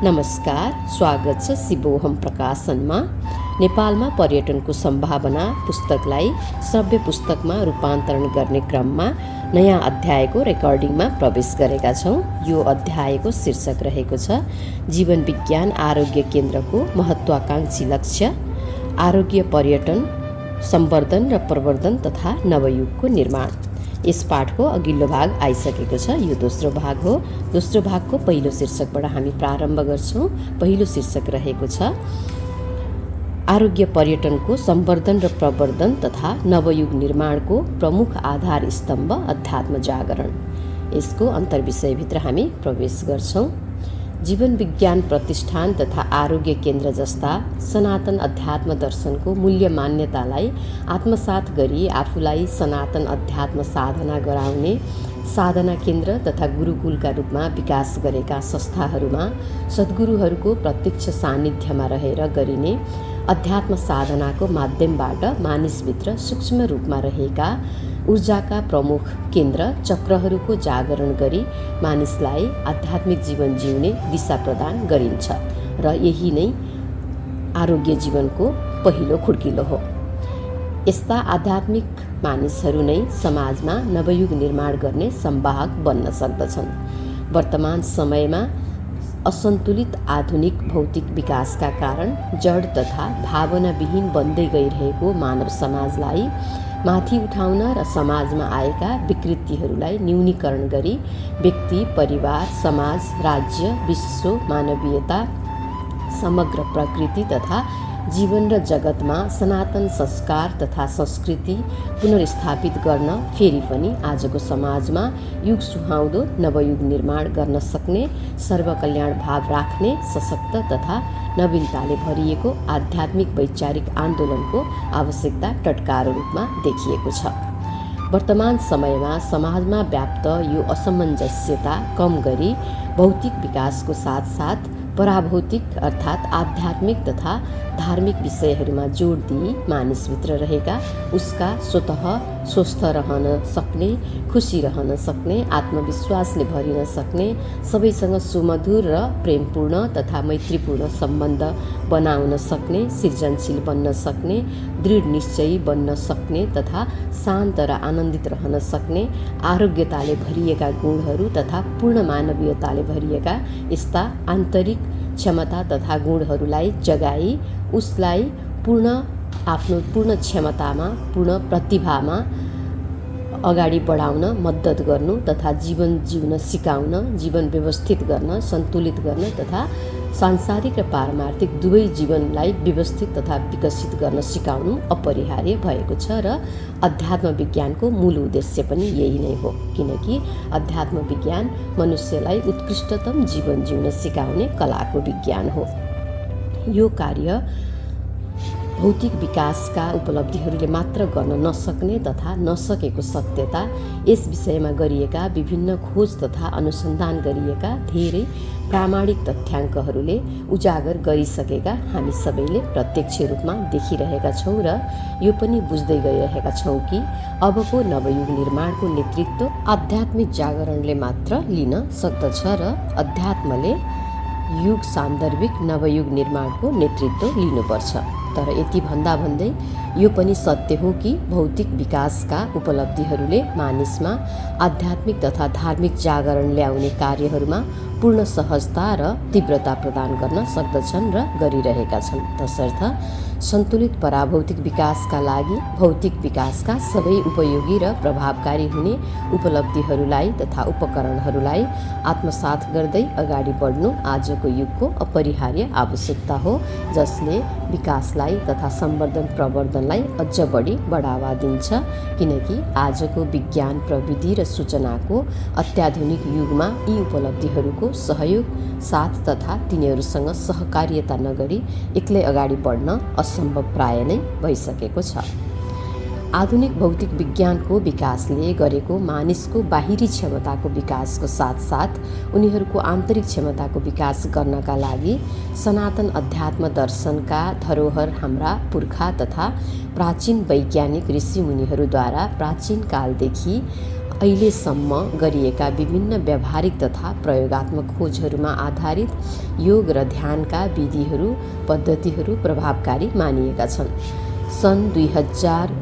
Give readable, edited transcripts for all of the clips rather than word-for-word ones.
नमस्कार, स्वागत छ शिवोहम प्रकाशनमा। नेपालमा पर्यटनको सम्भावना पुस्तकलाई श्रव्य पुस्तकमा रूपान्तरण गर्ने क्रममा नयाँ अध्यायको रेकर्डिङमा प्रवेश गरेका छौँ। यो अध्यायको शीर्षक रहेको छ जीवन विज्ञान आरोग्य केन्द्रको महत्त्वाकांक्षी लक्ष्य, आरोग्य पर्यटन सम्वर्धन र प्रवर्धन तथा नवयुगको निर्माण। यस पाठको अघिल्लो भाग आइसकेको छ। यो दोस्रो भाग हो। दोस्रो भागको पहिलो शीर्षकबाट हामी प्रारम्भ गर्छौँ। पहिलो शीर्षक रहेको छ आरोग्य पर्यटनको सम्वर्धन र प्रवर्धन तथा नवयुग निर्माणको प्रमुख आधार स्तम्भ अध्यात्म जागरण। यसको अन्तर्विषयभित्र हामी प्रवेश गर्छौँ। जीवन विज्ञान प्रतिष्ठान तथा आरोग्य केन्द्र जस्ता सनातन अध्यात्म दर्शनको मूल्य मान्यतालाई आत्मसात गरी आफूलाई सनातन अध्यात्म साधना गराउने साधना केन्द्र तथा गुरुकुलका रूपमा विकास गरेका संस्थाहरूमा सद्गुरुहरूको प्रत्यक्ष सान्निध्यमा रहेर गरिने अध्यात्म साधनाको माध्यमबाट मानिसभित्र सूक्ष्म रूपमा रहेका ऊर्जाका प्रमुख केन्द्र चक्रहरूको जागरण गरी मानिसलाई आध्यात्मिक जीवन जिउने दिशा प्रदान गरिन्छ र यही नै आरोग्य जीवनको पहिलो खुड्किलो हो। यस्ता आध्यात्मिक मानिसहरू नै समाजमा नवयुग निर्माण गर्ने संवाहक बन्न सक्दछन्। वर्तमान समयमा असन्तुलित आधुनिक भौतिक विकासका कारण जड तथा भावनाविहीन बन्दै गइरहेको मानव समाजलाई माथि उठाउन र समाजमा आएका विकृतिहरूलाई न्यूनीकरण गरी व्यक्ति, परिवार, समाज, राज्य, विश्व, मानवीयता, समग्र प्रकृति तथा जीवन र जगतमा सनातन संस्कार तथा संस्कृति पुनर्स्थापित गर्न फेरि पनि आजको समाजमा युग सुहाउँदो नवयुग निर्माण गर्न सक्ने सर्वकल्याण भाव राख्ने सशक्त तथा नवीनताले भरिएको आध्यात्मिक वैचारिक आन्दोलनको आवश्यकता टटकारो रूपमा देखिएको छ। वर्तमान समयमा समाजमा व्याप्त यो असमञ्जस्यता कम गरी भौतिक विकासको साथसाथ पराभौतिक अर्थात् आध्यात्मिक तथा धार्मिक विषयहरूमा जोड दिई मानिसभित्र रहेका उसका स्वतः स्वस्थ रहन सक्ने, खुसी रहन सक्ने, आत्मविश्वासले भरिन सक्ने, सबैसँग सुमधुर र प्रेमपूर्ण तथा मैत्रीपूर्ण सम्बन्ध बनाउन सक्ने, सृजनशील बन्न सक्ने, दृढ निश्चयी बन्न सक्ने तथा शान्त र आनन्दित रहन सक्ने, आरोग्यताले भरिएका गुणहरू तथा पूर्ण मानवीयताले भरिएका यस्ता आन्तरिक क्षमता तथा गुणहरूलाई जगाई उसलाई आफ्नो पूर्ण क्षमतामा, पूर्ण प्रतिभामा अगाडि बढाउन मद्दत गर्नु तथा जीवन जिउन सिकाउन, जीवन व्यवस्थित गर्न, सन्तुलित गर्न तथा सांसारिक र पारमार्थिक दुवै जीवनलाई व्यवस्थित तथा विकसित गर्न सिकाउनु अपरिहार्य भएको छ र अध्यात्म विज्ञानको मूल उद्देश्य पनि यही नै हो। किनकि अध्यात्म विज्ञान मनुष्यलाई उत्कृष्टतम जीवन जिउन सिकाउने कलाको विज्ञान हो। यो कार्य भौतिक विकासका उपलब्धिहरूले मात्र गर्न नसक्ने तथा नसकेको सत्यता यस विषयमा गरिएका विभिन्न खोज तथा अनुसन्धान गरिएका धेरै प्रामाणिक तथ्याङ्कहरूले उजागर गरिसकेका हामी सबैले प्रत्यक्ष रूपमा देखिरहेका छौँ र यो पनि बुझ्दै गइरहेका छौँ कि अबको नवयुग निर्माणको नेतृत्व आध्यात्मिक जागरणले मात्र लिन सक्दछ र अध्यात्मले युग सान्दर्भिक नवयुग निर्माणको नेतृत्व लिनुपर्छ। तर यति भन्दा भन्दै यो पनि सत्य हो कि भौतिक विकासका उपलब्धिहरूले मानिसमा आध्यात्मिक तथा धार्मिक जागरण ल्याउने कार्यहरूमा पूर्ण सहजता र तीव्रता प्रदान गर्न सक्दछन् र गरिरहेका छन्। तसर्थ सन्तुलित पराभौतिक विकासका लागि भौतिक विकासका सबै उपयोगी र प्रभावकारी हुने उपलब्धिहरूलाई तथा उपकरणहरूलाई आत्मसात गर्दै अगाडि बढ्नु आजको युगको अपरिहार्य आवश्यकता हो, जसले विकासलाई तथा सम्वर्धन प्रवर्धनलाई अझ बढी बढावा दिन्छ। किनकि आजको विज्ञान प्रविधि र सूचनाको अत्याधुनिक युगमा यी उपलब्धिहरूको सहयोग साथ तथा तिनीहरूसँग सहकार्यता नगरी एक्लै अगाडि बढ्न असम्भव प्राय नै भइसकेको छ। आधुनिक भौतिक विज्ञानको विकासले गरेको मानिसको बाहिरी क्षमताको विकासको साथसाथ उनीहरूको आन्तरिक क्षमताको विकास गर्नका लागि सनातन अध्यात्म दर्शनका धरोहर हाम्रा पुर्खा तथा प्राचीन वैज्ञानिक ऋषिमुनिहरूद्वारा प्राचीन कालदेखि अहिलेसम्म गरिएका विभिन्न व्यावहारिक तथा प्रयोगात्मक खोजहरूमा आधारित योग र ध्यानका विधिहरू पद्धतिहरू प्रभावकारी मानिएका छन्। सन् 2000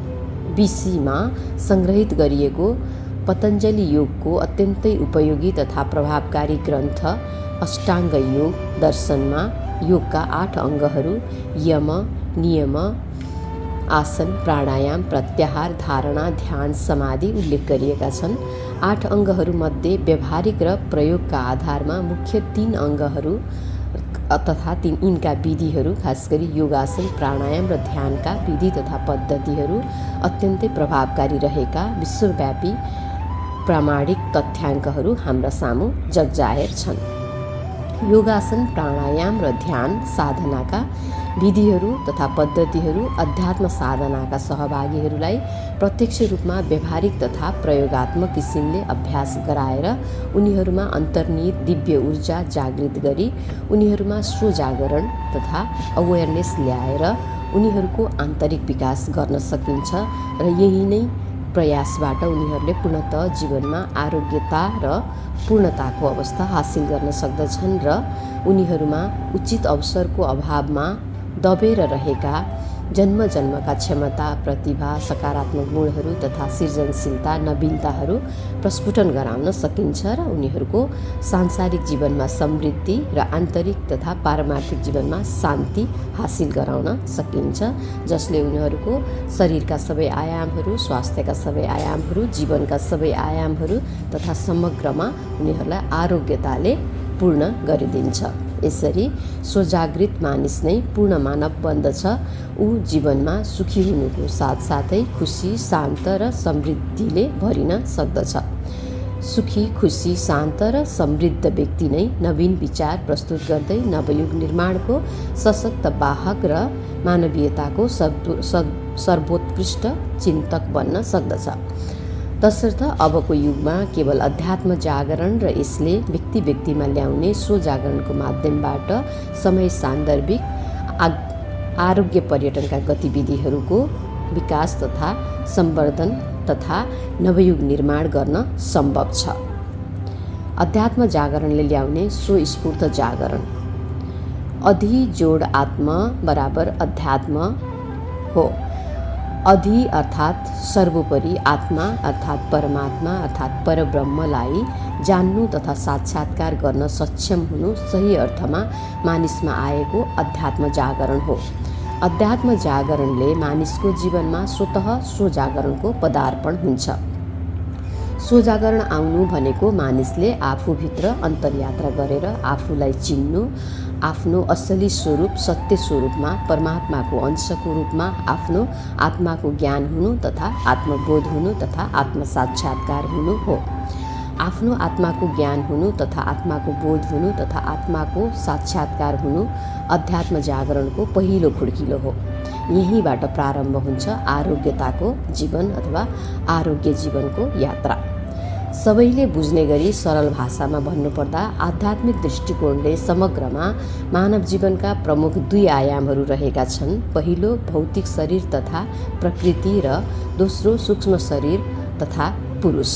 BC-मा सङ्ग्रहित गरिएको पतञ्जलि योगको अत्यन्तै उपयोगी तथा प्रभावकारी ग्रन्थ अष्टाङ्ग योग दर्शनमा योगका 8 अङ्गहरू यम, नियम, आसन, प्राणायाम, प्रत्याहार, धारणा, ध्यान, समाधि उल्लेख गरिएका छन्। 8 अङ्गहरूमध्ये व्यावहारिक र प्रयोगका आधारमा मुख्य 3 अङ्गहरू तथा यिनका विधिहरू, खास गरी योगासन, प्राणायाम र ध्यानका विधि तथा पद्धतिहरू अत्यन्तै प्रभावकारी रहेका विश्वव्यापी प्रामाणिक तथ्याङ्कहरू हाम्रा सामु जगजाहेर छन्। योगासन, प्राणायाम र ध्यान साधनाका विधिहरू तथा पद्धतिहरू अध्यात्म साधनाका सहभागीहरूलाई प्रत्यक्ष रूपमा व्यावहारिक तथा प्रयोगात्मक किसिमले अभ्यास गराएर उनीहरूमा अन्तर्निहित दिव्य ऊर्जा जागृत गरी उनीहरूमा स्वजागरण तथा अवेरनेस ल्याएर उनीहरूको आन्तरिक विकास गर्न सकिन्छ र यही नै प्रयासबाट उनीहरूले पूर्णतः जीवनमा आरोग्यता र पूर्णताको अवस्था हासिल गर्न सक्दछन् र उनीहरूमा उचित अवसरको अभावमा दबेर रहेका जन्मजन्मका क्षमता, प्रतिभा, सकारात्मक गुणहरू तथा सृजनशीलता, नवीनताहरू प्रस्फुटन गराउन सकिन्छ र उनीहरूको सांसारिक जीवनमा समृद्धि र आन्तरिक तथा पारमार्थिक जीवनमा शान्ति हासिल गराउन सकिन्छ, जसले उनीहरूको शरीरका सबै आयामहरू, स्वास्थ्यका सबै आयामहरू, जीवनका सबै आयामहरू तथा समग्रमा उनीहरूलाई आरोग्यताले पूर्ण गरिदिन्छ। यसरी स्वजागृत मानिस नै पूर्ण मानव बन्दछ। ऊ जीवनमा सुखी हुनुको साथसाथै खुसी, शान्त र समृद्धिले भरिन सक्दछ। सुखी, खुसी, शान्त र समृद्ध व्यक्ति नै नवीन विचार प्रस्तुत गर्दै नवयुग निर्माणको सशक्त वाहक र मानवीयताको सर्वोत्कृष्ट चिन्तक बन्न सक्दछ। तसर्थ अबको युगमा केवल अध्यात्म जागरण र यसले व्यक्ति व्यक्तिमा ल्याउने स्वजागरणको माध्यमबाट समय सान्दर्भिक आरोग्य पर्यटनका गतिविधिहरूको विकास तथा संवर्धन तथा नवयुग निर्माण गर्न सम्भव छ। अध्यात्म जागरणले ल्याउने स्वस्फूर्त जागरण। अधि जोड आत्म बराबर अध्यात्म हो। अधि अर्थात् सर्वोपरि, आत्मा अर्थात् परमात्मा अर्थात् परब्रह्मलाई जान्नु तथा साक्षात्कार गर्न सक्षम हुनु सही अर्थमा मानिसमा आएको अध्यात्म जागरण हो। अध्यात्म जागरणले मानिसको जीवनमा स्वतः स्वजागरणको पदार्पण हुन्छ। स्वजागरण आउनु भनेको मानिसले आफूभित्र अन्तर्यात्रा गरेर आफूलाई चिन्नु, आफ्नो असली स्वरूप सत्य स्वरूपमा परमात्माको अंशको रूपमा आफ्नो आत्माको ज्ञान हुनु तथा आत्मबोध हुनु तथा आत्मसाक्षात्कार हुनु हो। आफ्नो आत्माको ज्ञान हुनु तथा आत्माको बोध हुनु तथा आत्माको साक्षात्कार हुनु अध्यात्म जागरणको पहिलो खुड्किलो हो। यहीँबाट प्रारम्भ हुन्छ आरोग्यताको जीवन अथवा आरोग्य जीवनको यात्रा। सबैले बुझ्ने गरी सरल भाषामा भन्नुपर्दा आध्यात्मिक दृष्टिकोणले समग्रमा मानव जीवनका प्रमुख 2 आयामहरू रहेका छन्। पहिलो भौतिक शरीर तथा प्रकृति र दोस्रो सूक्ष्म शरीर तथा पुरुष।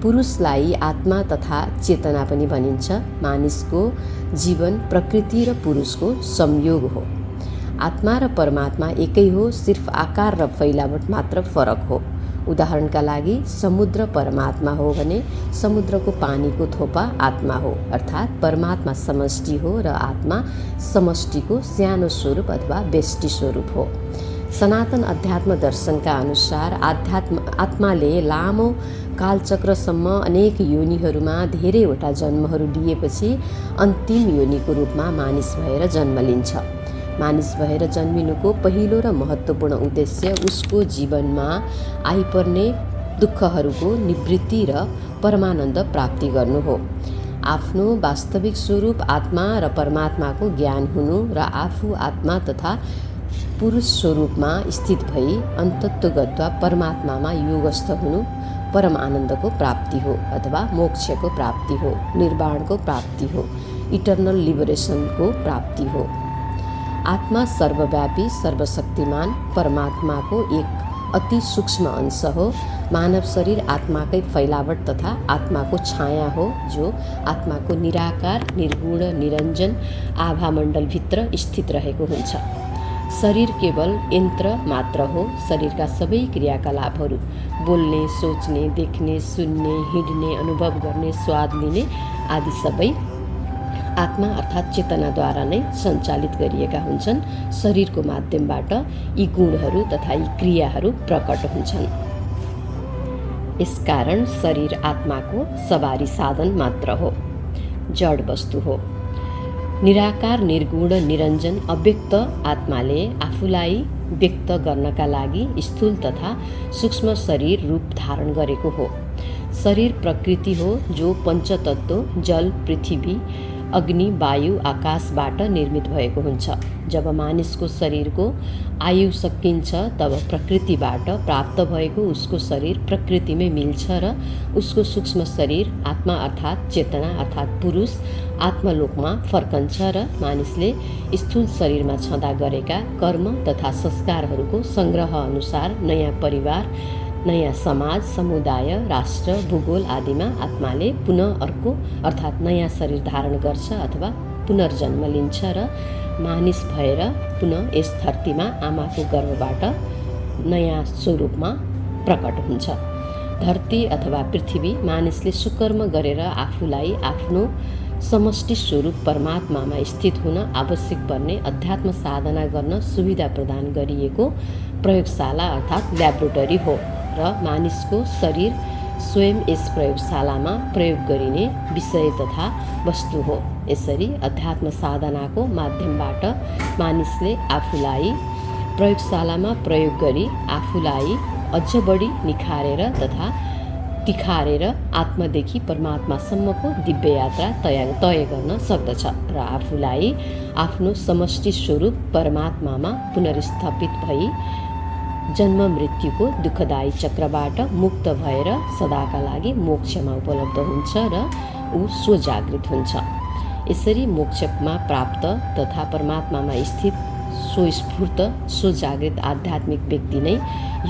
पुरुषलाई आत्मा तथा चेतना पनि भनिन्छ। मानिसको जीवन प्रकृति र पुरुषको संयोग हो। आत्मा र परमात्मा एकै हो, सिर्फ आकार र फैलावट मात्र फरक हो। उदाहरणका लागि समुद्र परमात्मा हो भने समुद्रको पानीको थोपा आत्मा हो, अर्थात् परमात्मा समष्टि हो र आत्मा समष्टिको सानो स्वरूप अथवा व्यष्टि स्वरूप हो। सनातन अध्यात्म दर्शनका अनुसार आत्माले लामो कालचक्रसम्म अनेक योनिहरूमा धेरैवटा जन्महरू लिएपछि अन्तिम योनिको रूपमा मानिस भएर जन्म लिन्छ। मानिस भएर जन्मिनुको पहिलो र महत्त्वपूर्ण उद्देश्य उसको जीवनमा आइपर्ने दुःखहरूको निवृत्ति र परमानन्द प्राप्ति गर्नु हो। आफ्नो वास्तविक स्वरूप आत्मा र परमात्माको ज्ञान हुनु र आफू आत्मा तथा पुरुष स्वरूपमा स्थित भई अन्तत्वगत्वा परमात्मामा योगस्थ हुनु परम आनन्दको प्राप्ति हो अथवा मोक्षको प्राप्ति हो, निर्वाणको प्राप्ति हो, इटर्नल लिबरेसनको प्राप्ति हो। आत्मा सर्वव्यापी सर्वशक्तिमान परमात्माको एक अति सूक्ष्म अंश हो मानव शरीर आत्माकै फैलावट तथा आत्माको छाया हो, जो आत्माको निराकार निर्गुण निरञ्जन आभामण्डलभित्र स्थित रहेको हुन्छ। शरीर केवल यन्त्र मात्र हो। शरीरका सबै क्रियाकलापहरू, बोल्ने, सोच्ने, देख्ने, सुन्ने, हिँड्ने, अनुभव गर्ने, स्वाद लिने आदि सबै आत्मा अर्थात् चेतनाद्वारा नै सञ्चालित गरिएका हुन्छन्। शरीरको माध्यमबाट यी गुणहरू तथा यी क्रियाहरू प्रकट हुन्छन्। यसकारण शरीर आत्माको सवारी साधन मात्र हो, जड वस्तु हो। निराकार निर्गुण निरञ्जन अव्यक्त आत्माले आफूलाई व्यक्त गर्नका लागि स्थूल तथा सूक्ष्म शरीर रूप धारण गरेको हो। शरीर प्रकृति हो, जो पञ्चतत्व जल, पृथ्वी, अग्नि, वायु, आकाशबाट निर्मित भएको हुन्छ। जब मानिसको शरीरको आयु सकिन्छ, तब प्रकृतिबाट प्राप्त भएको उसको शरीर प्रकृतिमै मिल्छ र उसको सूक्ष्म शरीर आत्मा अर्थात् चेतना अर्थात् पुरुष आत्मलोकमा फर्कन्छ र मानिसले स्थूल शरीरमा छँदा गरेका कर्म तथा संस्कारहरूको सङ्ग्रह अनुसार नयाँ परिवार, नयाँ समाज, समुदाय, राष्ट्र, भूगोल आदिमा आत्माले पुनः अर्को अर्थात् नयाँ शरीर धारण गर्छ अथवा पुनर्जन्म लिन्छ र मानिस भएर पुनः यस धरतीमा आमाको गर्भबाट नयाँ स्वरूपमा प्रकट हुन्छ। धरती अथवा पृथ्वी मानिसले सुकर्म गरेर आफूलाई आफ्नो समष्टि स्वरूप परमात्मामा स्थित हुन आवश्यक पर्ने अध्यात्म साधना गर्न सुविधा प्रदान गरिएको प्रयोगशाला अर्थात् ल्याबोरेटरी हो र मानिसको शरीर स्वयं यस प्रयोगशालामा प्रयोग गरिने विषय तथा वस्तु हो। यसरी अध्यात्म साधनाको माध्यमबाट मानिसले आफूलाई प्रयोगशालामा प्रयोग गरी आफूलाई अझ बढी निखारेर तथा तिखारेर आत्मादेखि परमात्मासम्मको दिव्य यात्रा तय गर्न सक्दछ र आफूलाई आफ्नो समष्टि स्वरूप परमात्मामा पुनर्स्थापित भई जन्म मृत्युको दुःखदायी चक्रबाट मुक्त भएर सदाका लागि मोक्षमा उपलब्ध हुन्छ र ऊ स्वजागृत हुन्छ। यसरी मोक्षमा प्राप्त तथा परमात्मामा स्थित स्वस्फूर्त स्वजागृत आध्यात्मिक व्यक्ति नै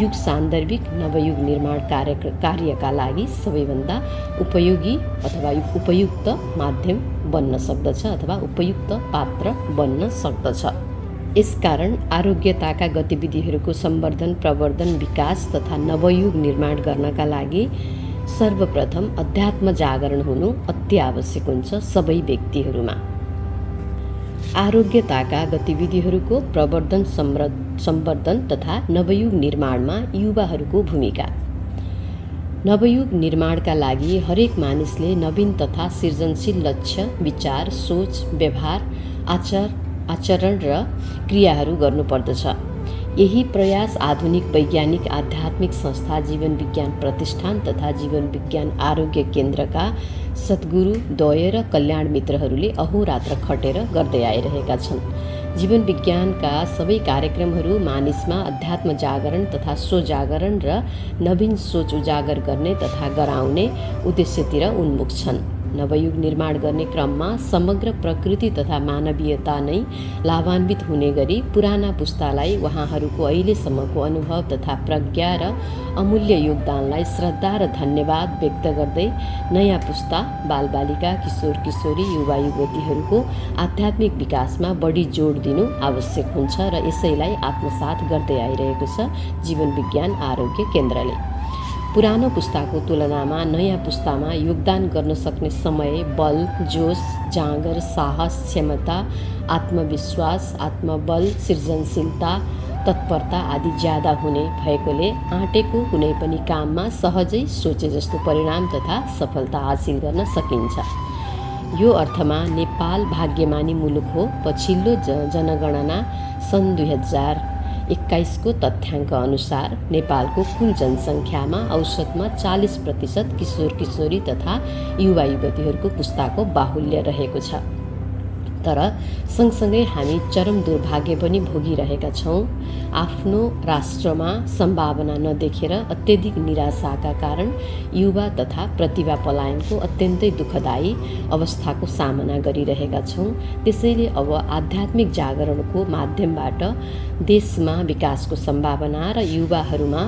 युग सान्दर्भिक नवयुग निर्माण कार्यका लागि सबैभन्दा उपयोगी अथवा उपयुक्त माध्यम बन्न सक्दछ अथवा उपयुक्त पात्र बन्न सक्दछ। यसकारण आरोग्यताका गतिविधिहरूको सम्वर्धन, प्रवर्धन, विकास तथा नवयुग निर्माण गर्नका लागि सर्वप्रथम अध्यात्म जागरण हुनु अति आवश्यक हुन्छ सबै व्यक्तिहरूमा। आरोग्यताका गतिविधिहरूको प्रवर्धन, सम्वर्धन तथा नवयुग निर्माणमा युवाहरूको भूमिका। नवयुग निर्माणका लागि हरेक मानिसले नवीन तथा सृजनशील लक्ष्य, विचार, सोच, व्यवहार, आचरण र क्रियाहरू गर्नुपर्दछ। यही प्रयास आधुनिक वैज्ञानिक आध्यात्मिक संस्था जीवन विज्ञान प्रतिष्ठान तथा जीवन विज्ञान आरोग्य केन्द्रका सद्गुरु, द्वय र कल्याण मित्रहरूले अहोरात्र खटेर गर्दै आइरहेका छन्। जीवन विज्ञानका सबै कार्यक्रमहरू मानिसमा अध्यात्म जागरण तथा स्वजागरण र नवीन सोच उजागर गर्ने तथा गराउने उद्देश्यतिर उन्मुख छन्। नवयुग निर्माण गर्ने क्रममा समग्र प्रकृति तथा मानवीयता नै लाभान्वित हुने गरी पुराना पुस्तालाई उहाँहरूको अहिलेसम्मको अनुभव तथा प्रज्ञा र अमूल्य योगदानलाई श्रद्धा र धन्यवाद व्यक्त गर्दै नयाँ पुस्ता, बालबालिका, किशोर किशोरी, युवा युवतीहरूको आध्यात्मिक विकासमा बढी जोड दिनु आवश्यक हुन्छ र यसैलाई आत्मसात गर्दै आइरहेको छ जीवन विज्ञान आरोग्य केन्द्रले। पुरानो पुस्ताको तुलनामा नयाँ पुस्तामा योगदान गर्न सक्ने समय, बल, जोश, जाँगर, साहस, क्षमता, आत्मविश्वास, आत्मबल, सृजनशीलता, तत्परता आदि ज्यादा हुने भएकोले आँटेको कुनै पनि काममा सहजै सोचे जस्तो परिणाम तथा सफलता हासिल गर्न सकिन्छ। यो अर्थमा नेपाल भाग्यमानी मुलुक हो। पछिल्लो जनगणना सन् 2021 को तथ्याङ्क अनुसार नेपालको कुल जनसङ्ख्यामा औसतमा 40% किशोर किशोरी तथा युवा युवतीहरूको पुस्ताको बाहुल्य रहेको छ। तर सँगसँगै हामी चरम दुर्भाग्य पनि भोगिरहेका छौँ। आफ्नो राष्ट्रमा सम्भावना नदेखेर अत्यधिक निराशाका कारण युवा तथा प्रतिभा पलायनको अत्यन्तै दुःखदायी अवस्थाको सामना गरिरहेका छौँ। त्यसैले अब आध्यात्मिक जागरणको माध्यमबाट देशमा विकासको सम्भावना र युवाहरूमा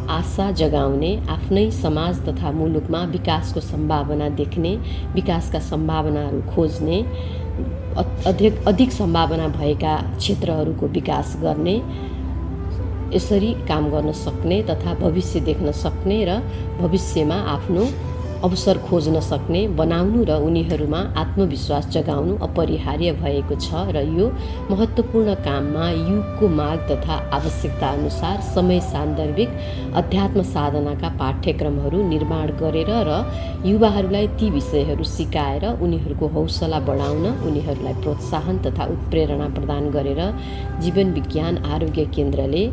आशा जगाउने, आफ्नै समाज तथा मुलुकमा विकासको सम्भावना देख्ने, विकासका सम्भावनाहरू खोज्ने, अधिक सम्भावना भएका क्षेत्रहरूको विकास गर्ने, यसरी काम गर्न सक्ने तथा भविष्य देख्न सक्ने र भविष्यमा आफ्नो अवसर खोज्न सक्ने बनाउनु र उनीहरूमा आत्मविश्वास जगाउनु अपरिहार्य भएको छ र यो महत्त्वपूर्ण काममा युगको माग तथा आवश्यकता अनुसार समय सान्दर्भिक अध्यात्म साधनाका पाठ्यक्रमहरू निर्माण गरेर र युवाहरूलाई ती विषयहरू सिकाएर उनीहरूको हौसला बढाउन, उनीहरूलाई प्रोत्साहन तथा उत्प्रेरणा प्रदान गरेर जीवन विज्ञान आरोग्य केन्द्रले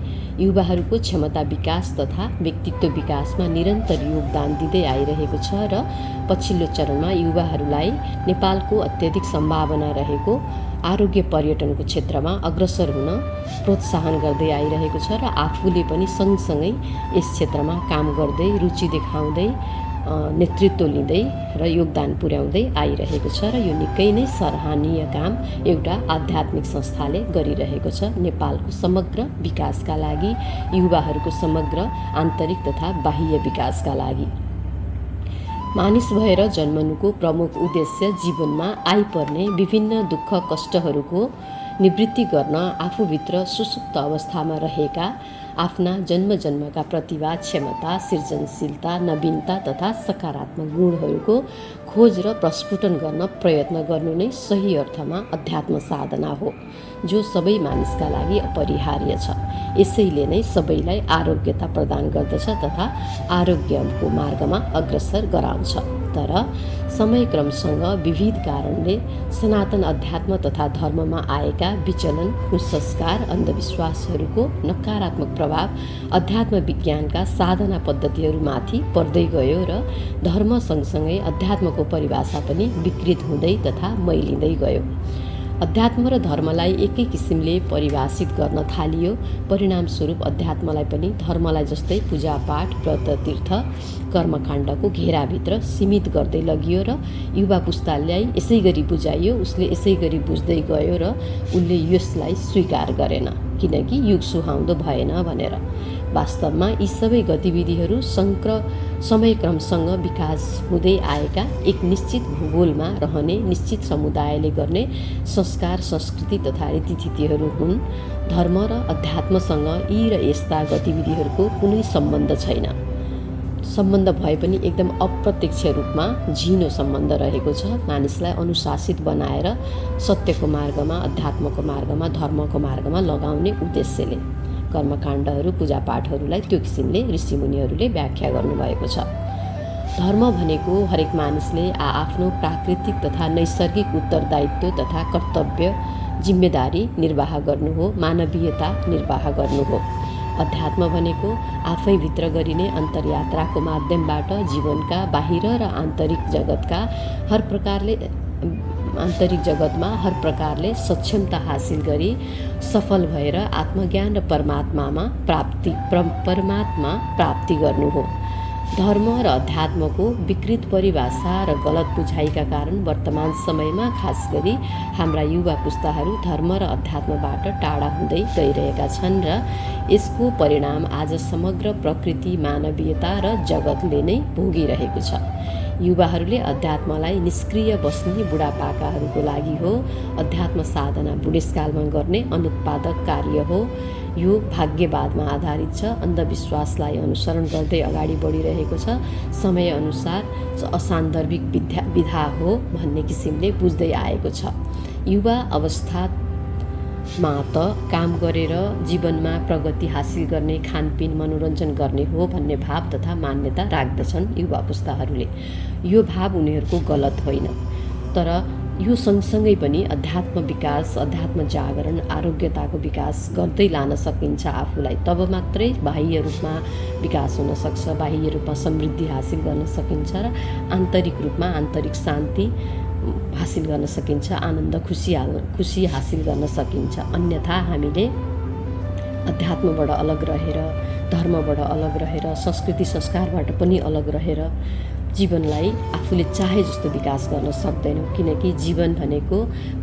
युवाहरूको क्षमता विकास तथा व्यक्तित्व विकासमा निरन्तर योगदान दिँदै आइरहेको छ र पछिल्लो चरणमा युवाहरूलाई नेपालको अत्यधिक सम्भावना रहेको आरोग्य पर्यटनको क्षेत्रमा अग्रसर हुन प्रोत्साहन गर्दै आइरहेको छ र आफूले पनि सँगसँगै यस क्षेत्रमा काम गर्दै रुचि देखाउँदै नेतृत्व लिँदै र योगदान पुर्याउँदै आइरहेको छ र यो निकै नै सराहनीय काम एउटा आध्यात्मिक संस्थाले गरिरहेको छ नेपालको समग्र विकासका लागि, युवाहरूको समग्र आन्तरिक तथा बाह्य विकासका लागि। मानिस भएर जन्मनुको प्रमुख उद्देश्य जीवनमा आइपर्ने विभिन्न दुःख कष्टहरूको निवृत्ति गर्न आफूभित्र सुसुप्त अवस्थामा रहेका आफ्ना जन्मजन्मका प्रतिभा, क्षमता, सृजनशीलता, नवीनता तथा सकारात्मक गुणहरूको खोज र प्रस्फुटन गर्न प्रयत्न गर्नु नै सही अर्थमा अध्यात्म साधना हो, जो सबै मानिसका लागि अपरिहार्य छ। यसैले नै सबैलाई आरोग्यता प्रदान गर्दछ तथा आरोग्यको मार्गमा अग्रसर गराउँछ। तर समयक्रमसँग विविध कारणले सनातन अध्यात्म तथा धर्ममा आएका विचलन, कुसंस्कार, अन्धविश्वासहरूको नकारात्मक प्रभाव अध्यात्म विज्ञानका साधना पद्धतिहरूमाथि पर्दै गयो र धर्म सँगसँगै अध्यात्मको परिभाषा पनि विकृत हुँदै तथा मैलिँदै गयो। अध्यात्म र धर्मलाई एकै किसिमले परिभाषित गर्न थालियो। परिणामस्वरूप अध्यात्मलाई पनि धर्मलाई जस्तै पूजापाठ, व्रत, तीर्थ, कर्मकाण्डको घेराभित्र सीमित गर्दै लगियो र युवा पुस्तालाई यसै गरी बुझाइयो, उसले यसै गरी बुझ्दै गयो र उसले यसलाई स्वीकार गरेन किनकि युग सुहाउँदो भएन भनेर। वास्तवमा यी सबै गतिविधिहरू समयक्रमसँग विकास हुँदै आएका एक निश्चित भूगोलमा रहने निश्चित समुदायले गर्ने संस्कार, संस्कृति तथा रीतिथितिहरू हुन्। धर्म र अध्यात्मसँग यी र यस्ता गतिविधिहरूको कुनै सम्बन्ध छैन। सम्बन्ध भए पनि एकदम अप्रत्यक्ष रूपमा झिनो सम्बन्ध रहेको छ। मानिसलाई अनुशासित बनाएर सत्यको मार्गमा, अध्यात्मको मार्गमा, धर्मको मार्गमा लगाउने उद्देश्यले कर्मकाण्डहरू, पूजापाठहरूलाई त्यो किसिमले ऋषिमुनिहरूले व्याख्या गर्नुभएको छ। धर्म भनेको हरेक मानिसले आफ्नो प्राकृतिक तथा नैसर्गिक उत्तरदायित्व तथा कर्तव्य, जिम्मेदारी निर्वाह गर्नु हो, मानवीयता निर्वाह गर्नु हो। अध्यात्म भनेको आफैभित्र गरिने अन्तर्यात्राको माध्यमबाट जीवनका बाहिर र आन्तरिक जगतमा हर प्रकारले सक्षमता हासिल गरी सफल भएर आत्मज्ञान र परमात्मा प्राप्ति गर्नु हो। धर्म र अध्यात्मको विकृत परिभाषा र गलत बुझाइका कारण वर्तमान समयमा खास गरी हाम्रा युवा पुस्ताहरू धर्म र अध्यात्मबाट टाढा हुँदै गइरहेका छन् र यसको परिणाम आज समग्र प्रकृति, मानवीयता र जगतले नै भोगिरहेको छ। युवाहरूले अध्यात्मलाई निष्क्रिय बस्ने बुढापाकाहरूको लागि हो। अध्यात्म साधना बुढेसकालमा गर्ने अनुत्पादक कार्य हो। यो भाग्यवादमा आधारित छ, अन्धविश्वासलाई अनुसरण गर्दै अगाडि बढिरहेको छ, समयअनुसार असान्दर्भिक विधा हो भन्ने किसिमले बुझ्दै आएको छ। युवा अवस्थामा त काम गरेर जीवनमा प्रगति हासिल गर्ने, खानपिन, मनोरञ्जन गर्ने हो भन्ने भाव तथा मान्यता राख्दछन् युवा पुस्ताहरूले। यो भाव उनीहरूको गलत होइन, तर यो सँगसँगै पनि अध्यात्म विकास, अध्यात्म जागरण, आरोग्यताको विकास गर्दै लान सकिन्छ आफूलाई। तब मात्रै बाह्य रूपमा विकास हुन सक्छ, बाह्य रूपमा समृद्धि हासिल गर्न सकिन्छ र आन्तरिक रूपमा आन्तरिक शान्ति हासिल गर्न सकिन्छ, आनन्द, खुसी हासिल गर्न सकिन्छ। अन्यथा हामीले अध्यात्मबाट अलग रहेर, धर्मबाट अलग रहेर, संस्कृति संस्कारबाट पनि अलग रहेर जीवनलाई आफूले चाहे जस्तो विकास गर्न सक्दैनौँ, किनकि जीवन भनेको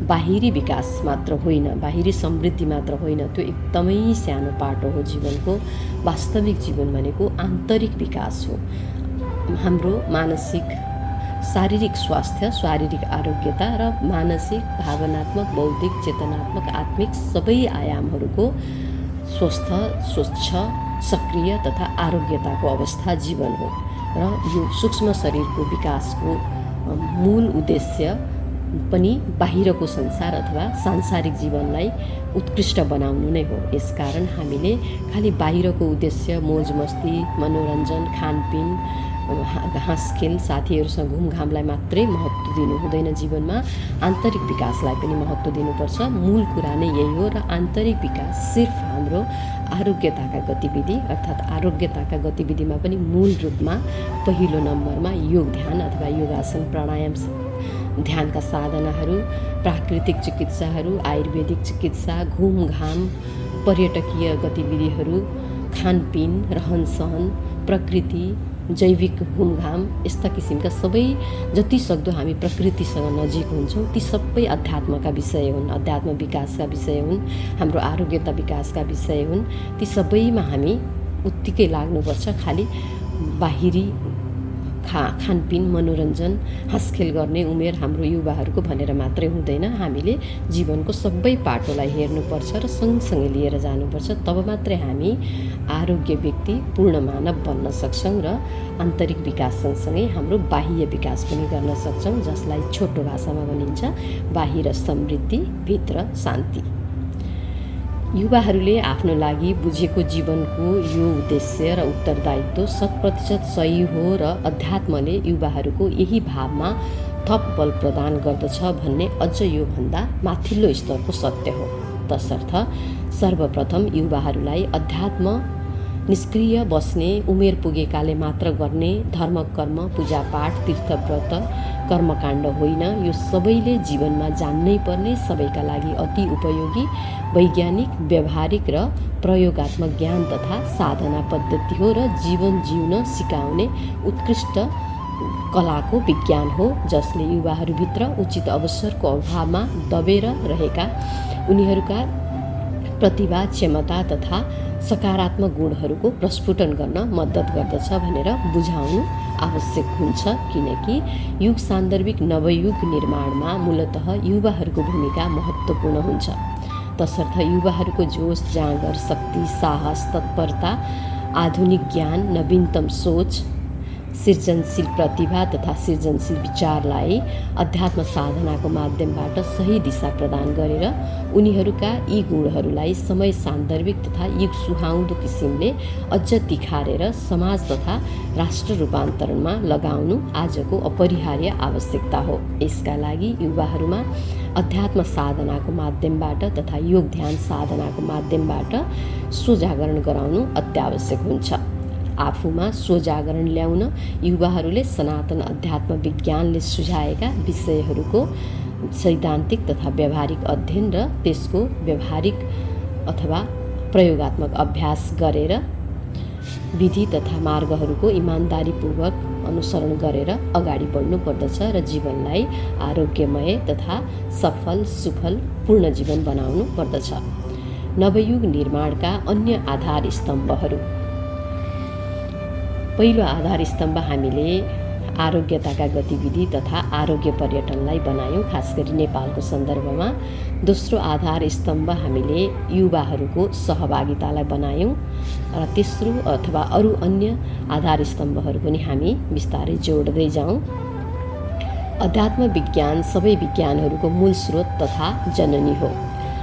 बाहिरी विकास मात्र होइन, बाहिरी समृद्धि मात्र होइन, त्यो एकदमै सानो पाटो हो जीवनको। वास्तविक जीवन भनेको आन्तरिक विकास हो। हाम्रो मानसिक शारीरिक स्वास्थ्य, शारीरिक आरोग्यता र मानसिक, भावनात्मक, बौद्धिक, चेतनात्मक, आत्मिक सबै आयामहरूको स्वस्थ, स्वच्छ, सक्रिय तथा आरोग्यताको अवस्था जीवन हो। र यो सूक्ष्म शरीरको विकासको मूल उद्देश्य पनि बाहिरको संसार अथवा सांसारिक जीवनलाई उत्कृष्ट बनाउनु नै हो। यसकारण हामीले खालि बाहिरको उद्देश्य मोज मस्ती, मनोरञ्जन, खानपिन, हाँसखेल, साथीहरूसँग घुमघामलाई मात्रै महत्त्व दिनु हुँदैन। जीवनमा आन्तरिक विकासलाई पनि महत्त्व दिनुपर्छ। मूल कुरा नै यही हो। र आन्तरिक विकास सिर्फ हाम्रो आरोग्यताका गतिविधि अर्थात् आरोग्यताका गतिविधिमा पनि मूल रूपमा पहिलो नम्बरमा योग ध्यान अथवा योगासन, प्राणायाम, ध्यानका साधनाहरू, प्राकृतिक चिकित्साहरू, आयुर्वेदिक चिकित्सा, घुमघाम, पर्यटकीय गतिविधिहरू, खानपिन, रहनसहन, प्रकृति, जैविक घुमघाम, यस्ता किसिमका सबै जति सक्दो हामी प्रकृतिसँग नजिक हुन्छौँ ती सबै अध्यात्मका विषय हुन्, अध्यात्म विकासका विषय हुन्, हाम्रो आरोग्यता विकासका विषय हुन्। ती सबैमा हामी उत्तिकै लाग्नुपर्छ। खालि बाहिरी खानपिन, मनोरञ्जन, हाँसखेल गर्ने उमेर हाम्रो युवाहरूको भनेर मात्रै हुँदैन। हामीले जीवनको सबै पाटोलाई हेर्नुपर्छ र सँगसँगै लिएर जानुपर्छ। तब मात्रै हामी आरोग्य व्यक्ति, पूर्ण मानव बन्न सक्छौँ र आन्तरिक विकास सँगसँगै हाम्रो बाह्य विकास पनि गर्न सक्छौँ, जसलाई छोटो भाषामा भनिन्छ बाहिर समृद्धि, भित्र शान्ति। युवाहरूले आफ्नो लागि बुझेको जीवनको यो उद्देश्य र उत्तरदायित्व 100% सही हो र अध्यात्मले युवाहरूको यही भावमा थप बल प्रदान गर्दछ भन्ने अझ योभन्दा माथिल्लो स्तरको सत्य हो। तसर्थ सर्वप्रथम युवाहरूलाई अध्यात्म निष्क्रिय बस्ने, उमेर पुगेकाले मात्र गर्ने धर्म, कर्म, पूजापाठ, तीर्थव्रत, कर्मकाण्ड होइन। यो सबैले जीवनमा जान्नै पर्ने, सबैका लागि अति उपयोगी, वैज्ञानिक, व्यावहारिक र प्रयोगात्मक ज्ञान तथा साधना पद्धति हो र जीवन जिउन सिकाउने उत्कृष्ट कलाको विज्ञान हो, जसले युवाहरूभित्र उचित अवसरको अभावमा दबेर रहेका उनीहरूका प्रतिभा, क्षमता तथा सकारात्मक गुणहरूको प्रस्फुटन गर्न मद्दत गर्दछ भनेर बुझाउनु आवश्यक हुन्छ। किनकि युग सान्दर्भिक नवयुग निर्माणमा मूलतः युवाहरूको भूमिका महत्त्वपूर्ण हुन्छ। तसर्थ युवाहरूको जोश, जाँगर, शक्ति, साहस, तत्परता, आधुनिक ज्ञान, नवीनतम सोच, सृजनशील प्रतिभा तथा सृजनशील विचारलाई अध्यात्म साधनाको माध्यमबाट सही दिशा प्रदान गरेर उनीहरूका यी गुणहरूलाई समय सान्दर्भिक तथा युग सुहाउँदो किसिमले अझ तिखारेर समाज तथा राष्ट्र रूपान्तरणमा लगाउनु आजको अपरिहार्य आवश्यकता हो। यसका लागि युवाहरूमा अध्यात्म साधनाको माध्यमबाट तथा योग ध्यान साधनाको माध्यमबाट स्वजागरण गराउनु अत्यावश्यक हुन्छ। आफूमा स्वजागरण ल्याउन युवाहरूले सनातन अध्यात्म विज्ञानले सुझाएका विषयहरूको सैद्धान्तिक तथा व्यावहारिक अध्ययन र त्यसको व्यावहारिक अथवा प्रयोगात्मक अभ्यास गरेर विधि तथा मार्गहरूको इमान्दारीपूर्वक अनुसरण गरेर अगाडि बढ्नु पर्दछ र जीवनलाई आरोग्यमय तथा सफल, सुफल, पूर्ण जीवन बनाउनु पर्दछ। नवयुग निर्माणका अन्य आधार स्तम्भहरू। पहिलो आधार स्तम्भ हामीले आरोग्यताका गतिविधि तथा आरोग्य पर्यटनलाई बनायौँ, खास गरी नेपालको सन्दर्भमा। दोस्रो आधार स्तम्भ हामीले युवाहरूको सहभागितालाई बनायौँ र तेस्रो अथवा अरू अन्य आधार स्तम्भहरू पनि हामी बिस्तारै जोड्दै जाउँ। अध्यात्म विज्ञान सबै विज्ञानहरूको मूल स्रोत तथा जननी हो।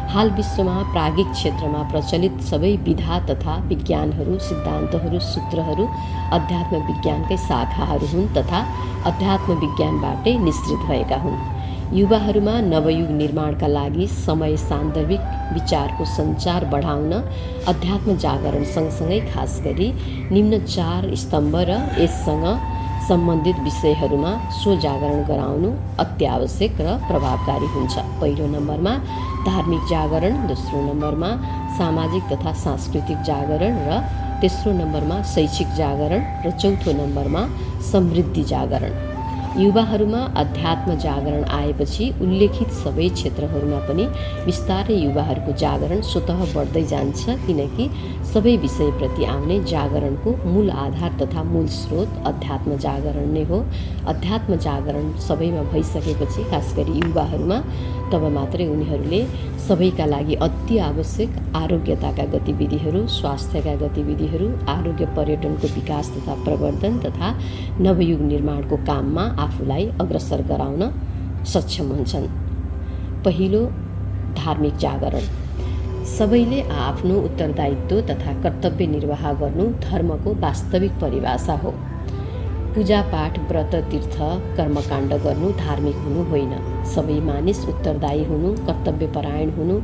हाल विश्वमा प्राज्ञिक क्षेत्रमा प्रचलित सबै विधा तथा विज्ञानहरू, सिद्धान्तहरू, सूत्रहरू अध्यात्म विज्ञानकै शाखाहरू हुन् तथा अध्यात्म विज्ञानबाटै निश्चित भएका हुन्। युवाहरूमा नवयुग निर्माणका लागि समय सान्दर्भिक विचारको सञ्चार बढाउन अध्यात्म जागरण सँगसँगै खास गरी निम्न 4 स्तम्भ र यससँग सम्बन्धित विषयहरूमा स्वजागरण गराउनु अत्यावश्यक र प्रभावकारी हुन्छ। पहिलो नम्बरमा धार्मिक जागरण, दोस्रो नम्बरमा सामाजिक तथा सांस्कृतिक जागरण र तेस्रो नम्बरमा शैक्षिक जागरण र चौथो नम्बरमा समृद्धि जागरण। युवाहरूमा अध्यात्म जागरण आएपछि उल्लेखित सबै क्षेत्रहरूमा पनि बिस्तारै युवाहरूको जागरण स्वतः बढ्दै जान्छ, किनकि सबै विषयप्रति आउने जागरणको मूल आधार तथा मूल स्रोत अध्यात्म जागरण नै हो। अध्यात्म जागरण सबैमा भइसकेपछि, खास गरी युवाहरूमा, तब मात्रै उनीहरूले सबैका लागि अति आवश्यक आरोग्यताका गतिविधिहरू, स्वास्थ्यका गतिविधिहरू, आरोग्य पर्यटनको विकास तथा प्रवर्धन तथा नवयुग निर्माणको काममा आफूलाई अग्रसर गराउन सक्षम हुन्छन्। पहिलो, धार्मिक जागरण। सबैले आफ्नो उत्तरदायित्व तथा कर्तव्य निर्वाह गर्नु धर्मको वास्तविक परिभाषा हो। पूजापाठ, व्रत, तीर्थ, कर्मकाण्ड गर्नु धार्मिक हुनु होइन। सबै मानिस उत्तरदायी हुनु, कर्तव्यपरायण हुनु,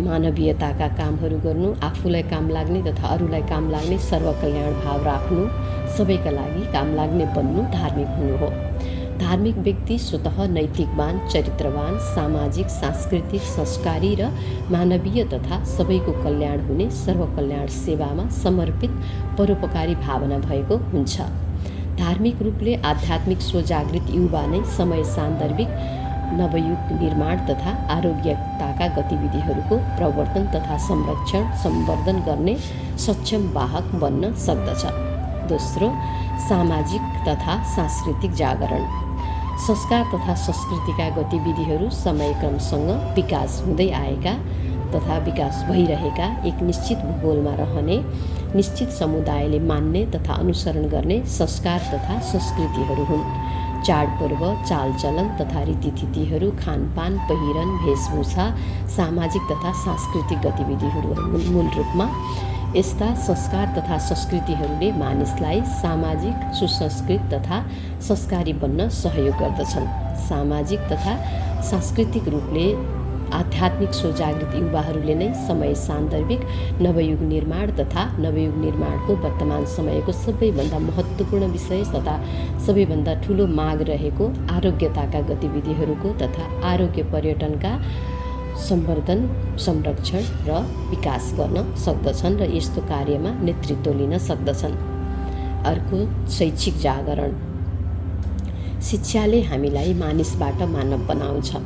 मानवीयताका कामहरू गर्नु, आफूलाई काम लाग्ने तथा अरूलाई काम लाग्ने सर्वकल्याण भाव राख्नु, सबैका लागि काम लाग्ने बन्नु धार्मिक हुनु हो। धार्मिक व्यक्ति स्वतः नैतिकवान, चरित्रवान, सामाजिक, सांस्कृतिक, संस्कारी र मानवीय तथा सबैको कल्याण हुने सर्वकल्याण सेवामा समर्पित परोपकारी भावना भएको हुन्छ। धार्मिक रूपले आध्यात्मिक स्वजागृत युवा नै समय सान्दर्भिक नवयुग निर्माण तथा आरोग्यताका गतिविधिहरूको प्रवर्तन तथा संरक्षण, सम्वर्धन गर्ने सक्षम वाहक बन्न सक्दछ। दोस्रो, सामाजिक तथा सांस्कृतिक जागरण। संस्कार तथा संस्कृतिका गतिविधिहरू समयक्रमसँग विकास हुँदै आएका तथा विकास भइरहेका एक निश्चित भूगोलमा रहने, निश्चित समुदायले मान्ने तथा अनुसरण गर्ने संस्कार तथा संस्कृतिहरू हुन्। चाडपर्व, चालचलन तथा रीतिथितिहरू, खानपान, पहिरन, वेशभूषा, सामाजिक तथा सांस्कृतिक गतिविधिहरू हुन्। मूल रूपमा यस्ता संस्कार तथा संस्कृतिहरूले मानिसलाई सामाजिक, सुसंस्कृत तथा संस्कारी बन्न सहयोग गर्दछन्। सामाजिक तथा सांस्कृतिक रूपले आध्यात्मिक स्वजागृत युवाहरूले नै समय सान्दर्भिक नवयुग निर्माण तथा नवयुग निर्माणको वर्तमान समयको सबैभन्दा महत्त्वपूर्ण विषय तथा सबैभन्दा ठुलो माग रहेको आरोग्यताका गतिविधिहरूको तथा आरोग्य पर्यटनका सम्वर्धन, संरक्षण र विकास गर्न सक्दछन् र यस्तो कार्यमा नेतृत्व लिन सक्दछन्। अर्को, शैक्षिक जागरण। शिक्षाले हामीलाई मानिसबाट मानव बनाउँछ।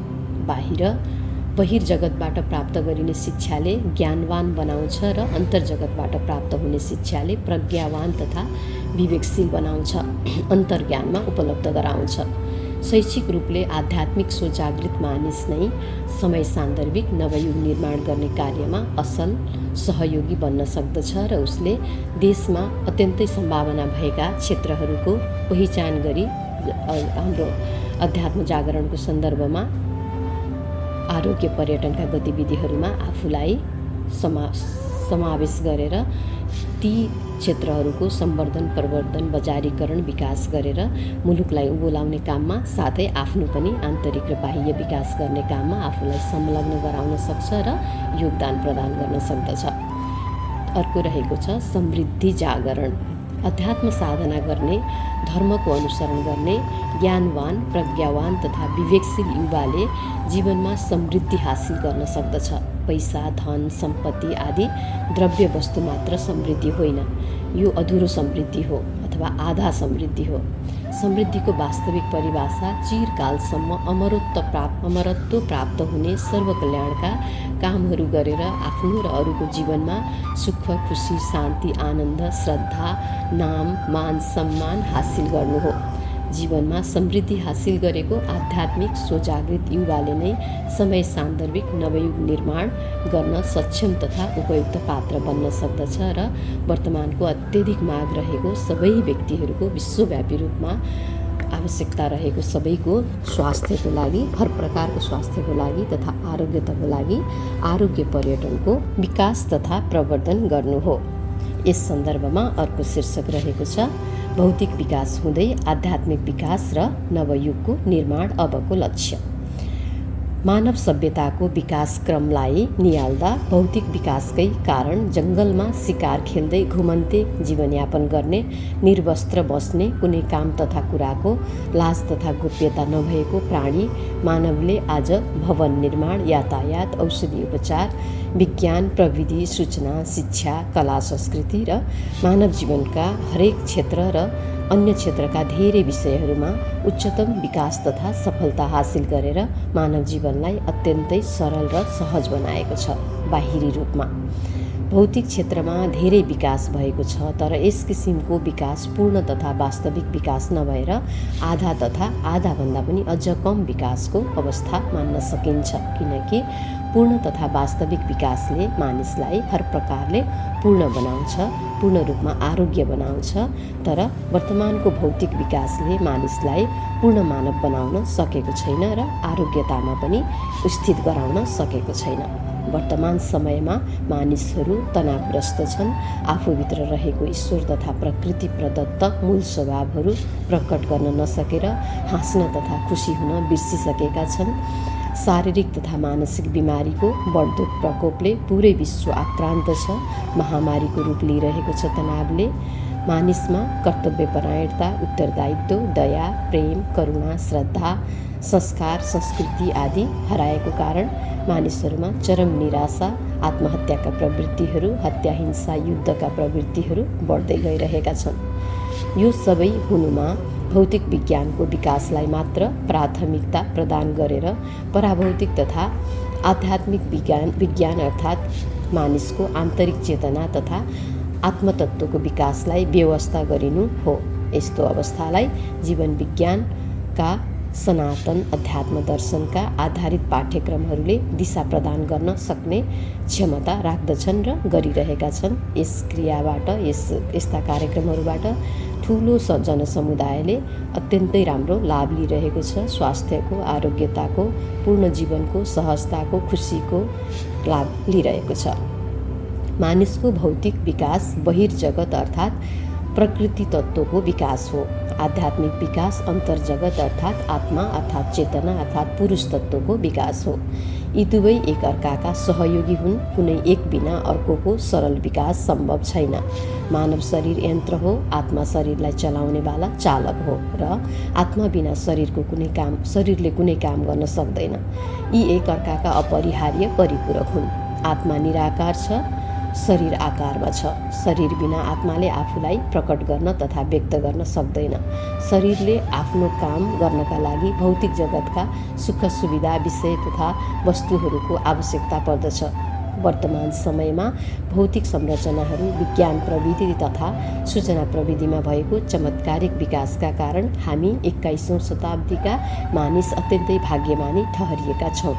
बहिर जगतबाट प्राप्त गरिने शिक्षाले ज्ञानवान बनाउँछ र अन्तर्जगतबाट प्राप्त हुने शिक्षाले प्रज्ञावान तथा विवेकशील बनाउँछ, अन्तर्ज्ञानमा उपलब्ध गराउँछ। शैक्षिक रूपले आध्यात्मिक स्वजागृत मानिस नै समय सान्दर्भिक नवयुग निर्माण गर्ने कार्यमा असल सहयोगी बन्न सक्दछ र उसले देशमा अत्यन्तै सम्भावना भएका क्षेत्रहरूको पहिचान गरी हाम्रो अध्यात्म जागरणको सन्दर्भमा आरोग्य पर्यटनका गतिविधिहरूमा आफूलाई समावेश गरेर ती क्षेत्रहरूको सम्वर्धन, प्रवर्धन, बजारीकरण, विकास गरेर मुलुकलाई उँभो लाउने काममा, साथै आफ्नो पनि आन्तरिक र बाह्य विकास गर्ने काममा आफूलाई संलग्न गराउन सक्छ र योगदान प्रदान गर्न सक्दछ। अर्को रहेको छ समृद्धि जागरण। अध्यात्म साधना गर्ने, धर्मको अनुसरण गर्ने, ज्ञानवान, प्रज्ञावान तथा विवेकशील युवाले जीवनमा समृद्धि हासिल गर्न सक्दछ। पैसा, धन, सम्पत्ति आदि द्रव्य वस्तु मात्र समृद्धि होइन, यो अधुरो समृद्धि हो अथवा आधा समृद्धि हो। समृद्धिको वास्तविक परिभाषा चिरकालसम्म अमरत्व प्राप्त हुने सर्वकल्याणका कामहरू गरेर आफ्नो र अरूको जीवनमा सुख, खुसी, शान्ति, आनन्द, श्रद्धा, नाम, मान, सम्मान हासिल गर्नु हो। जीवनमा समृद्धि हासिल गरेको आध्यात्मिक स्वजागृत युवाले नै समय सान्दर्भिक नवयुग निर्माण गर्न सक्षम तथा उपयुक्त पात्र बन्न सक्दछ र वर्तमानको अत्यधिक माग रहेको सबै व्यक्तिहरूको विश्वव्यापी रूपमा आवश्यकता रहेको सबैको स्वास्थ्यको लागि, हर प्रकारको स्वास्थ्यको लागि तथा आरोग्यताको लागि आरोग्य पर्यटनको विकास तथा प्रवर्धन गर्नु हो। यस सन्दर्भमा अर्को शीर्षक रहेको छ भौतिक विकास हुँदै आध्यात्मिक विकास र नवयुगको निर्माण अबको लक्ष्य। मानव सभ्यताको विकास क्रमलाई नियाल्दा भौतिक विकासकै कारण जङ्गलमा शिकार खेल्दै घुमन्ते जीवनयापन गर्ने, निर्वस्त्र बस्ने, कुनै काम तथा कुराको लाज तथा गोप्यता नभएको प्राणी मानवले आज भवन निर्माण, यातायात, औषधि उपचार, विज्ञान, प्रविधि, सूचना, शिक्षा, कला, संस्कृति र मानव जीवनका हरेक क्षेत्र र अन्य क्षेत्रका धेरै विषयहरूमा उच्चतम विकास तथा सफलता हासिल गरेर मानव जीवनलाई अत्यन्तै सरल र सहज बनाएको छ। बाहिरी रूपमा भौतिक क्षेत्रमा धेरै विकास भएको छ, तर यस किसिमको विकास पूर्ण तथा वास्तविक विकास नभएर आधा तथा आधाभन्दा पनि अझ कम विकासको अवस्था मान्न सकिन्छ, किनकि पूर्ण तथा वास्तविक विकासले मानिसलाई हर प्रकारले पूर्ण बनाउँछ, पूर्ण रूपमा आरोग्य बनाउँछ। तर वर्तमानको भौतिक विकासले मानिसलाई पूर्ण मानव बनाउन सकेको छैन र आरोग्यतामा पनि स्थित गराउन सकेको छैन। वर्तमान समयमा मानिसहरू तनावग्रस्त छन्, आफूभित्र रहेको ईश्वर तथा प्रकृति प्रदत्त मूल स्वभावहरू प्रकट गर्न नसकेर हाँस्न तथा खुसी हुन बिर्सिसकेका छन्। शारीरिक तथा मानसिक बिमारीको बढ्दो प्रकोपले पुरै विश्व आक्रान्त छ। महामारीको रूप लिइरहेको छ तनावले। मानिसमा कर्तव्यपरायणता, उत्तरदायित्व, दया, प्रेम, करुणा, श्रद्धा, संस्कार, संस्कृति आदि हराएको कारण मानिसहरूमा चरम निराशा, आत्महत्याका प्रवृत्तिहरू, हत्या, हिंसा, युद्धका प्रवृत्तिहरू बढ्दै गइरहेका छन्। यो सबै हुनुमा भौतिक विज्ञानको विकासलाई मात्र प्राथमिकता प्रदान गरेर पराभौतिक तथा आध्यात्मिक विज्ञान अर्थात् मानिसको आन्तरिक चेतना तथा आत्मतत्त्वको विकासलाई व्यवस्था गरिनु हो। यस्तो अवस्थालाई जीवन विज्ञानका सनातन अध्यात्म दर्शनका आधारित पाठ्यक्रमहरूले दिशा प्रदान गर्न सक्ने क्षमता राख्दछन् र गरिरहेका छन्। यस क्रियाबाट यस्ता कार्यक्रमहरूबाट ठुलो जनसमुदायले अत्यन्तै राम्रो लाभ लिइरहेको छ। स्वास्थ्यको, आरोग्यताको, पूर्ण जीवनको, सहजताको, खुसीको लाभ लिइरहेको छ। मानिसको भौतिक विकास बहिर्जगत अर्थात् प्रकृति तत्त्वको विकास हो। आध्यात्मिक विकास अन्तर्जगत अर्थात् आत्मा अर्थात् चेतना अर्थात् पुरुष तत्त्वको विकास हो। यी दुवै एकअर्काका सहयोगी हुन्। कुनै एक बिना अर्कोको सरल विकास सम्भव छैन। मानव शरीर यन्त्र हो, आत्मा शरीरलाई चलाउनेवाला चालक हो र आत्मा बिना शरीरले कुनै काम गर्न सक्दैन। यी एकअर्काका अपरिहार्य परिपूरक हुन्। आत्मा निराकार छ, शरीर आकारमा छ। शरीर बिना आत्माले आफूलाई प्रकट गर्न तथा व्यक्त गर्न सक्दैन। शरीरले आफ्नो काम गर्नका लागि भौतिक जगतका सुख सुविधा, विषय तथा वस्तुहरूको आवश्यकता पर्दछ। वर्तमान समयमा भौतिक संरचनाहरू विज्ञान प्रविधि तथा सूचना प्रविधिमा भएको चमत्कारिक विकासका कारण हामी 21औं शताब्दीका मानिस अत्यन्तै भाग्यमानी ठहरिएका छौँ।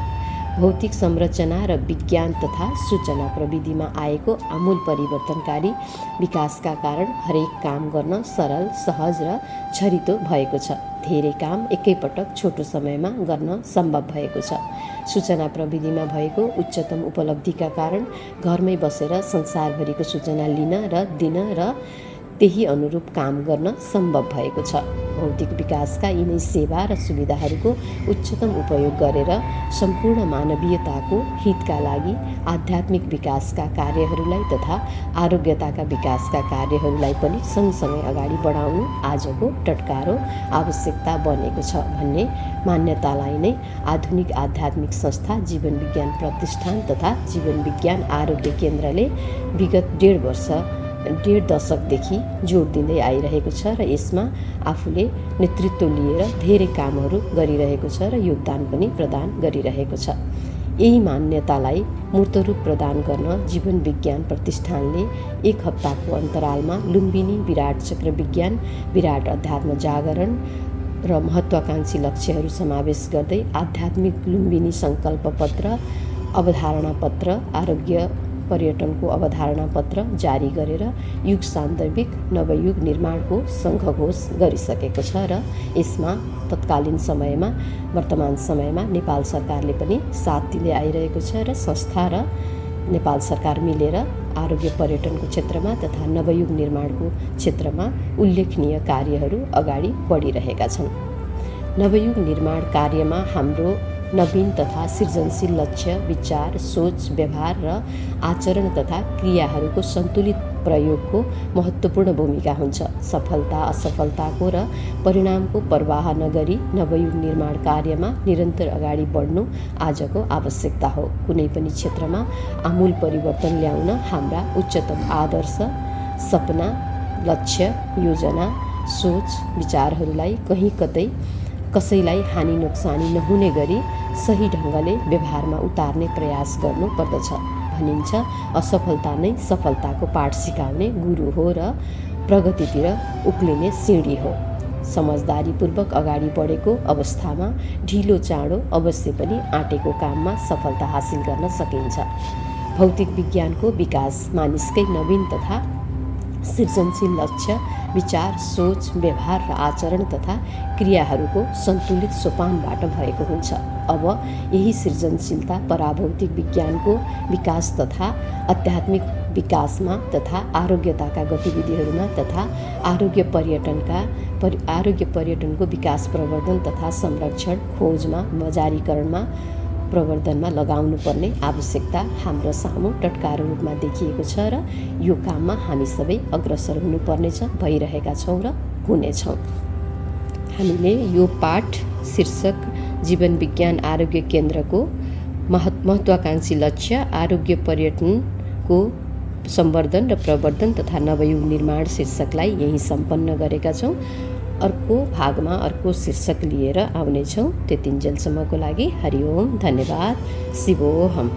भौतिक संरचना र विज्ञान तथा सूचना प्रविधिमा आएको आमूल परिवर्तनकारी विकासका कारण हरेक काम गर्न सरल, सहज र छरितो भएको छ। धेरै काम एकैपटक छोटो समयमा गर्न सम्भव भएको छ। सूचना प्रविधिमा भएको उच्चतम उपलब्धिका कारण घरमै बसेर संसारभरिको सूचना लिन र दिन र त्यही अनुरूप काम गर्न सम्भव भएको छ। भौतिक विकासका यिनै सेवा र सुविधाहरूको उच्चतम उपयोग गरेर सम्पूर्ण मानवीयताको हितका लागि आध्यात्मिक विकासका कार्यहरूलाई तथा आरोग्यताका विकासका कार्यहरूलाई पनि सँगसँगै अगाडि बढाउनु आजको टटकारो आवश्यकता बनेको छ भन्ने मान्यतालाई नै आधुनिक आध्यात्मिक संस्था जीवन विज्ञान प्रतिष्ठान तथा जीवन विज्ञान आरोग्य केन्द्रले विगत डेढ दशकदेखि जोड दिँदै आइरहेको छ र यसमा आफूले नेतृत्व लिएर धेरै कामहरू गरिरहेको छ र योगदान पनि प्रदान गरिरहेको छ। यही मान्यतालाई मूर्तरूप प्रदान गर्न जीवन विज्ञान प्रतिष्ठानले 1 हप्ताको अन्तरालमा लुम्बिनी विराट चक्र विज्ञान, विराट अध्यात्म जागरण र महत्त्वाकांक्षी लक्ष्यहरू समावेश गर्दै आध्यात्मिक लुम्बिनी सङ्कल्प पत्र, अवधारणा पत्र, आरोग्य पर्यटनको अवधारणा पत्र जारी गरेर युग सान्दर्भिक नवयुग निर्माणको सङ्घघोष गरिसकेको छ र यसमा तत्कालीन समयमा वर्तमान समयमा नेपाल सरकारले पनि साथ दिँदै आइरहेको छ र संस्था र नेपाल सरकार मिलेर आरोग्य पर्यटनको क्षेत्रमा तथा नवयुग निर्माणको क्षेत्रमा उल्लेखनीय कार्यहरू अगाडि बढिरहेका छन्। नवयुग निर्माण कार्यमा हाम्रो नवीन तथा सृजनशील लक्ष्य, विचार, सोच, व्यवहार र आचरण तथा क्रियाहरूको सन्तुलित प्रयोगको महत्त्वपूर्ण भूमिका हुन्छ। सफलता असफलताको र परिणामको पर्वाह नगरी नवयुग निर्माण कार्यमा निरन्तर अगाडि बढ्नु आजको आवश्यकता हो। कुनै पनि क्षेत्रमा आमूल परिवर्तन ल्याउन हाम्रा उच्चतम आदर्श, सपना, लक्ष्य, योजना सोच विचारहरूलाई कहीँ कतै कसैलाई हानि नोक्सानी नहुने गरी सही ढङ्गले व्यवहारमा उतार्ने प्रयास गर्नुपर्दछ। भनिन्छ असफलता नै सफलताको पाठ सिकाउने गुरु हो र प्रगतितिर उक्लिने सिँढी हो। समझदारीपूर्वक अगाडि बढेको अवस्थामा ढिलो चाँडो अवश्य पनि आँटेको काममा सफलता हासिल गर्न सकिन्छ। भौतिक विज्ञानको विकास मानिसकै नवीन तथा सृजनशील लक्ष्य, विचार, सोच, व्यवहार र आचरण तथा क्रियाहरूको सन्तुलित सोपानबाट भएको हुन्छ। अब यही सृजनशीलता पराभौतिक विज्ञानको विकास तथा आध्यात्मिक विकासमा तथा आरोग्यताका गतिविधिहरूमा तथा आरोग्य पर्यटनको विकास प्रवर्धन तथा संरक्षण, खोजमा, बजारीकरणमा प्रवर्धनमा लगाउनु पर्ने आवश्यकता हाम्रो सामु टटकारो रूपमा देखिएको छ र यो काममा हामी सबै अग्रसर हुनुपर्नेछ, भइरहेका छौँ र हुनेछौँ। हामीले यो पाठ शीर्षक जीवन विज्ञान आरोग्य केन्द्रको महत्त्वाकांक्षी लक्ष्य आरोग्य पर्यटनको संवर्धन र प्रवर्धन तथा नवयुग निर्माण शीर्षकलाई यही सम्पन्न गरेका छौँ। अर्को भागमा अर्को शीर्षक लिएर आउनेछौँ। त्यतिन्जेलसम्मको लागि हरिओम, धन्यवाद, शिवोहम।